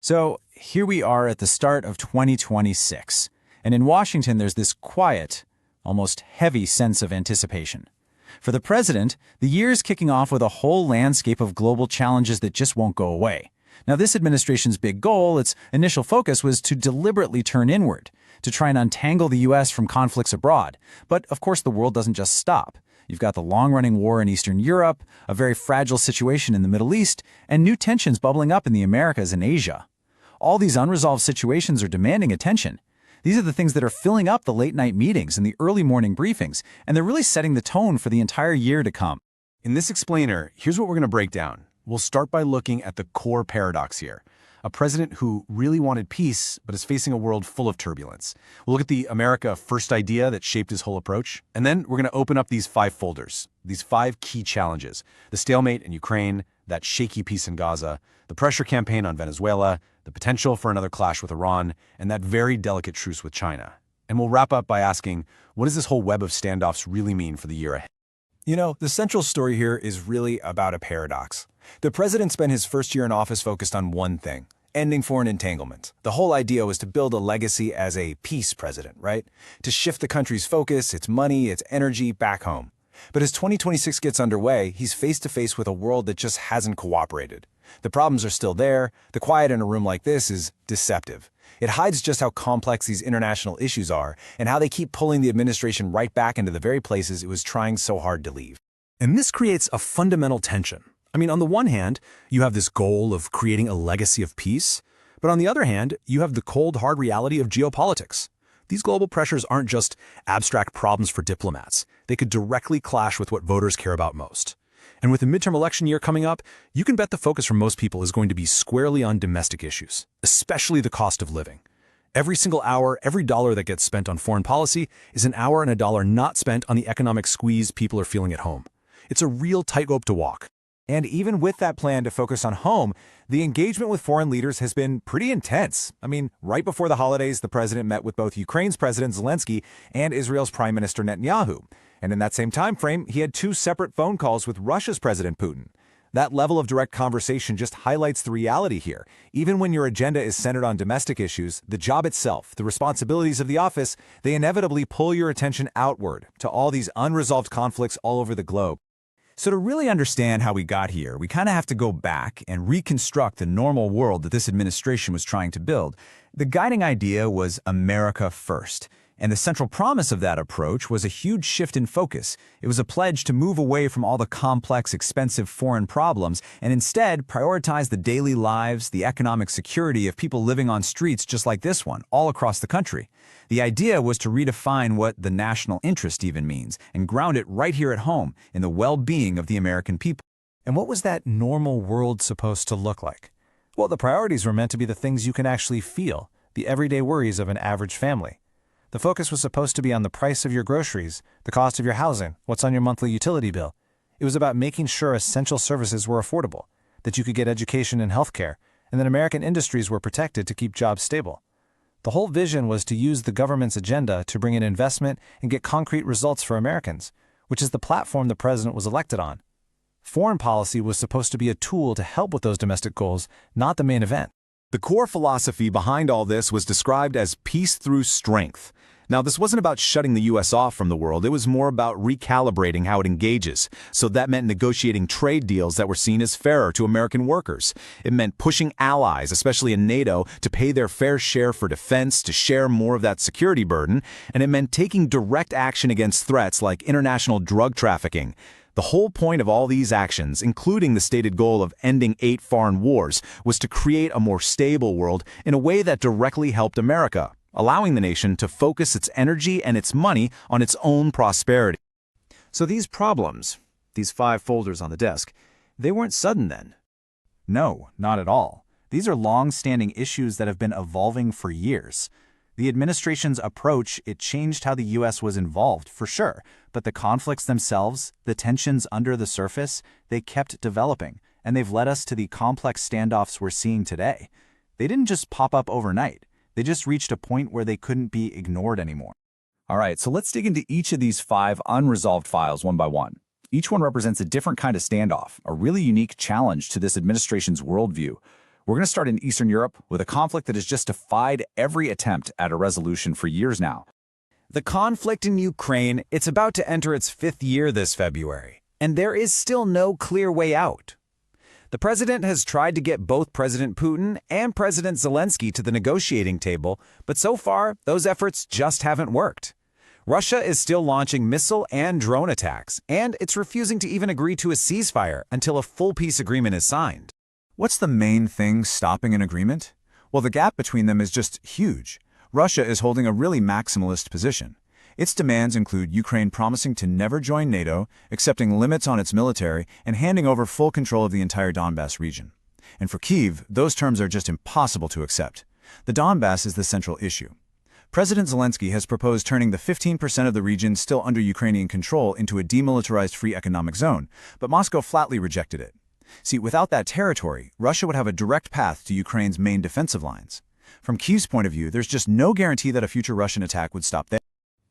So here we are at the start of 2026, and in Washington there's this quiet, almost heavy sense of anticipation. For the president, the year's kicking off with a whole landscape of global challenges that just won't go away. Now, this administration's big goal, its initial focus, was to deliberately turn inward, to try and untangle the U.S. from conflicts abroad. But, of course, the world doesn't just stop. You've got the long-running war in Eastern Europe, a very fragile situation in the Middle East, and new tensions bubbling up in the Americas and Asia. All these unresolved situations are demanding attention. These are the things that are filling up the late-night meetings and the early morning briefings, and they're really setting the tone for the entire year to come. In this explainer, here's what we're going to break down. We'll start by looking at the core paradox here. A president who really wanted peace, but is facing a world full of turbulence. We'll look at the America First idea that shaped his whole approach. And then we're going to open up these 5 folders, these 5 key challenges. The stalemate in Ukraine, that shaky peace in Gaza, the pressure campaign on Venezuela, the potential for another clash with Iran, and that very delicate truce with China. And we'll wrap up by asking, what does this whole web of standoffs really mean for the year ahead? You know, the central story here is really about a paradox. The president spent his first year in office focused on one thing: ending foreign entanglement. The whole idea was to build a legacy as a peace president, right? To shift the country's focus, its money, its energy back home. But as 2026 gets underway, he's face to face with a world that just hasn't cooperated. The problems are still there. The quiet in a room like this is deceptive. It hides just how complex these international issues are and how they keep pulling the administration right back into the very places it was trying so hard to leave. And this creates a fundamental tension. I mean, on the one hand, you have this goal of creating a legacy of peace, but on the other hand, you have the cold, hard reality of geopolitics. These global pressures aren't just abstract problems for diplomats. They could directly clash with what voters care about most. And with the midterm election year coming up, you can bet the focus for most people is going to be squarely on domestic issues, especially the cost of living. Every single hour, every dollar that gets spent on foreign policy is an hour and a dollar not spent on the economic squeeze people are feeling at home. It's a real tightrope to walk. And even with that plan to focus on home, the engagement with foreign leaders has been pretty intense. I mean, right before the holidays, the president met with both Ukraine's President Zelensky and Israel's Prime Minister Netanyahu. And in that same time frame, he had 2 separate phone calls with Russia's President Putin. That level of direct conversation just highlights the reality here. Even when your agenda is centered on domestic issues, the job itself, the responsibilities of the office, they inevitably pull your attention outward to all these unresolved conflicts all over the globe. So to really understand how we got here, we kind of have to go back and reconstruct the normal world that this administration was trying to build. The guiding idea was America first. And the central promise of that approach was a huge shift in focus. It was a pledge to move away from all the complex, expensive foreign problems and instead prioritize the daily lives, the economic security of people living on streets just like this one, all across the country. The idea was to redefine what the national interest even means and ground it right here at home in the well-being of the American people. And what was that normal world supposed to look like? Well, the priorities were meant to be the things you can actually feel, the everyday worries of an average family. The focus was supposed to be on the price of your groceries, the cost of your housing, what's on your monthly utility bill. It was about making sure essential services were affordable, that you could get education and healthcare, and that American industries were protected to keep jobs stable. The whole vision was to use the government's agenda to bring in investment and get concrete results for Americans, which is the platform the president was elected on. Foreign policy was supposed to be a tool to help with those domestic goals, not the main event. The core philosophy behind all this was described as peace through strength. Now, this wasn't about shutting the U.S. off from the world. It was more about recalibrating how it engages. So that meant negotiating trade deals that were seen as fairer to American workers. It meant pushing allies, especially in NATO, to pay their fair share for defense, to share more of that security burden. And it meant taking direct action against threats like international drug trafficking. The whole point of all these actions, including the stated goal of ending 8 foreign wars, was to create a more stable world in a way that directly helped America, allowing the nation to focus its energy and its money on its own prosperity. So these problems, these 5 folders on the desk, they weren't sudden then. No, not at all. These are long-standing issues that have been evolving for years. The administration's approach, it changed how the U.S. was involved, for sure, but the conflicts themselves, the tensions under the surface, they kept developing, and they've led us to the complex standoffs we're seeing today. They didn't just pop up overnight. They just reached a point where they couldn't be ignored anymore. All right, so let's dig into each of these 5 unresolved files one by one. Each one represents a different kind of standoff, a really unique challenge to this administration's worldview. We're going to start in Eastern Europe with a conflict that has just defied every attempt at a resolution for years now. The conflict in Ukraine, it's about to enter its 5th year this February, and there is still no clear way out. The president has tried to get both President Putin and President Zelensky to the negotiating table, but so far, those efforts just haven't worked. Russia is still launching missile and drone attacks, and it's refusing to even agree to a ceasefire until a full peace agreement is signed. What's the main thing stopping an agreement? Well, the gap between them is just huge. Russia is holding a really maximalist position. Its demands include Ukraine promising to never join NATO, accepting limits on its military, and handing over full control of the entire Donbass region. And for Kyiv, those terms are just impossible to accept. The Donbass is the central issue. President Zelensky has proposed turning the 15% of the region still under Ukrainian control into a demilitarized free economic zone, but Moscow flatly rejected it. See, without that territory, Russia would have a direct path to Ukraine's main defensive lines. From Kyiv's point of view, there's just no guarantee that a future Russian attack would stop there.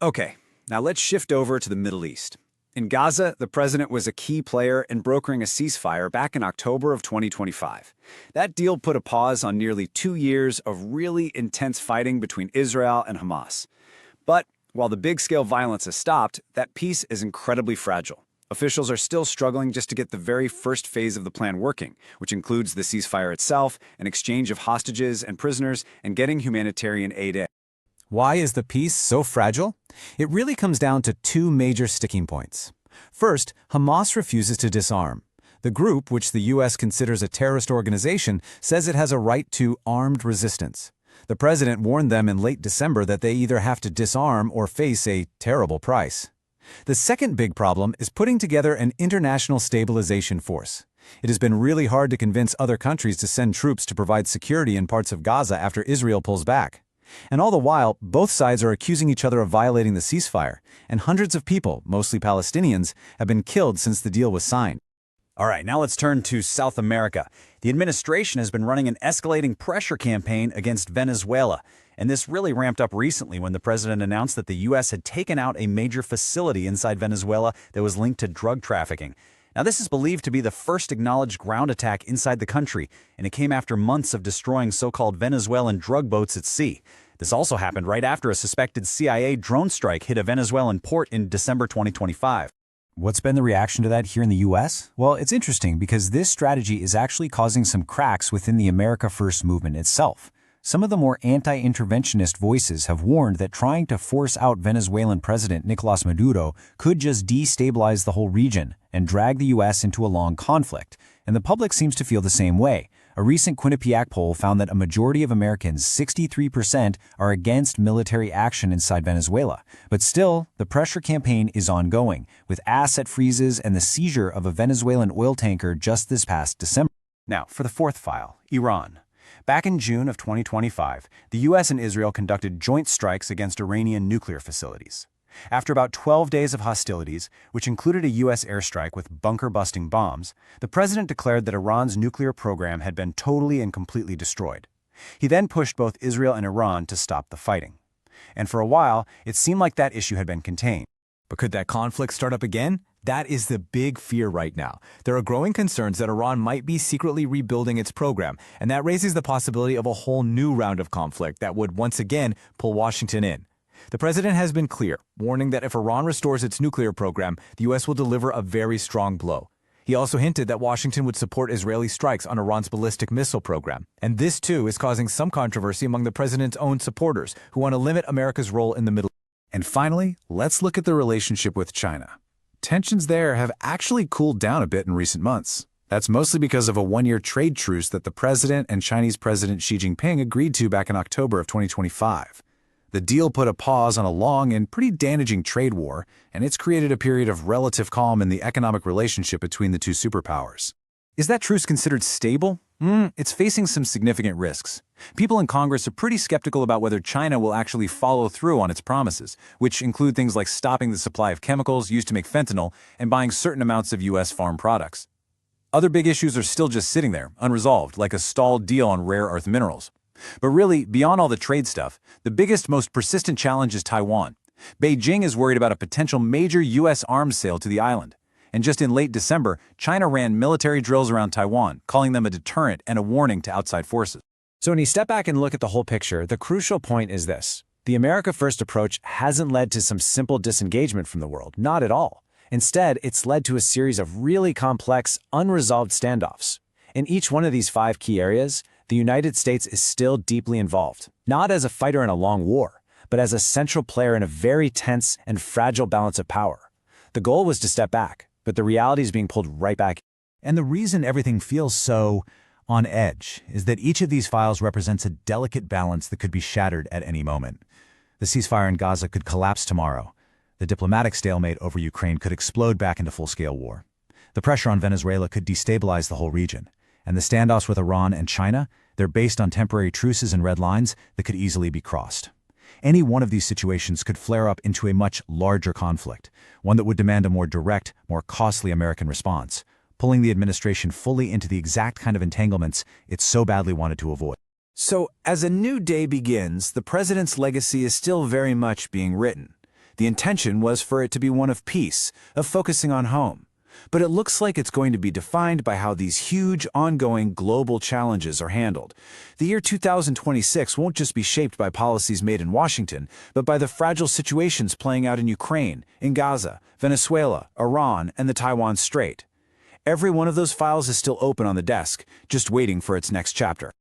Okay, now let's shift over to the Middle East. In Gaza, the president was a key player in brokering a ceasefire back in October of 2025. That deal put a pause on nearly 2 years of really intense fighting between Israel and Hamas. But while the big-scale violence has stopped, that peace is incredibly fragile. Officials are still struggling just to get the very first phase of the plan working, which includes the ceasefire itself, an exchange of hostages and prisoners, and getting humanitarian aid in. Why is the peace so fragile? It really comes down to 2 major sticking points. First, Hamas refuses to disarm. The group, which the U.S. considers a terrorist organization, says it has a right to armed resistance. The president warned them in late December that they either have to disarm or face a terrible price. The second big problem is putting together an international stabilization force. It has been really hard to convince other countries to send troops to provide security in parts of Gaza after Israel pulls back. And all the while, both sides are accusing each other of violating the ceasefire, and hundreds of people, mostly Palestinians, have been killed since the deal was signed. All right, now let's turn to South America. The administration has been running an escalating pressure campaign against Venezuela, and this really ramped up recently when the president announced that the U.S. had taken out a major facility inside Venezuela that was linked to drug trafficking. Now, this is believed to be the first acknowledged ground attack inside the country, and it came after months of destroying so-called Venezuelan drug boats at sea. This also happened right after a suspected CIA drone strike hit a Venezuelan port in December 2025. What's been the reaction to that here in the U.S.? Well, it's interesting because this strategy is actually causing some cracks within the America First movement itself. Some of the more anti-interventionist voices have warned that trying to force out Venezuelan President Nicolas Maduro could just destabilize the whole region and drag the U.S. into a long conflict, and the public seems to feel the same way. A recent Quinnipiac poll found that a majority of Americans, 63%, are against military action inside Venezuela. But still, the pressure campaign is ongoing, with asset freezes and the seizure of a Venezuelan oil tanker just this past December. Now, for the fourth file, Iran. Back in June of 2025, the U.S. and Israel conducted joint strikes against Iranian nuclear facilities. After about 12 days of hostilities, which included a U.S. airstrike with bunker-busting bombs, the president declared that Iran's nuclear program had been totally and completely destroyed. He then pushed both Israel and Iran to stop the fighting. And for a while, it seemed like that issue had been contained. But could that conflict start up again? That is the big fear right now. There are growing concerns that Iran might be secretly rebuilding its program, and that raises the possibility of a whole new round of conflict that would once again pull Washington in. The president has been clear, warning that if Iran restores its nuclear program, the U.S. will deliver a very strong blow. He also hinted that Washington would support Israeli strikes on Iran's ballistic missile program. And this, too, is causing some controversy among the president's own supporters, who want to limit America's role in the Middle East. And finally, let's look at the relationship with China. Tensions there have actually cooled down a bit in recent months. That's mostly because of a 1-year trade truce that the president and Chinese President Xi Jinping agreed to back in October of 2025. The deal put a pause on a long and pretty damaging trade war, and it's created a period of relative calm in the economic relationship between the two superpowers. Is that truce considered stable? It's facing some significant risks. People in Congress are pretty skeptical about whether China will actually follow through on its promises, which include things like stopping the supply of chemicals used to make fentanyl and buying certain amounts of U.S. farm products. Other big issues are still just sitting there, unresolved, like a stalled deal on rare earth minerals. But really, beyond all the trade stuff, the biggest, most persistent challenge is Taiwan. Beijing is worried about a potential major U.S. arms sale to the island. And just in late December, China ran military drills around Taiwan, calling them a deterrent and a warning to outside forces. So when you step back and look at the whole picture, the crucial point is this. The America First approach hasn't led to some simple disengagement from the world, not at all. Instead, it's led to a series of really complex, unresolved standoffs. In each one of these 5 key areas, the United States is still deeply involved, not as a fighter in a long war, but as a central player in a very tense and fragile balance of power. The goal was to step back, but the reality is being pulled right back. And the reason everything feels so on edge is that each of these files represents a delicate balance that could be shattered at any moment. The ceasefire in Gaza could collapse tomorrow. The diplomatic stalemate over Ukraine could explode back into full-scale war. The pressure on Venezuela could destabilize the whole region. And the standoffs with Iran and China, they're based on temporary truces and red lines that could easily be crossed. Any one of these situations could flare up into a much larger conflict, one that would demand a more direct, more costly American response, pulling the administration fully into the exact kind of entanglements it so badly wanted to avoid. So, as a new day begins, the president's legacy is still very much being written. The intention was for it to be one of peace, of focusing on home. But it looks like it's going to be defined by how these huge, ongoing global challenges are handled. The year 2026 won't just be shaped by policies made in Washington, but by the fragile situations playing out in Ukraine, in Gaza, Venezuela, Iran, and the Taiwan Strait. Every one of those files is still open on the desk, just waiting for its next chapter.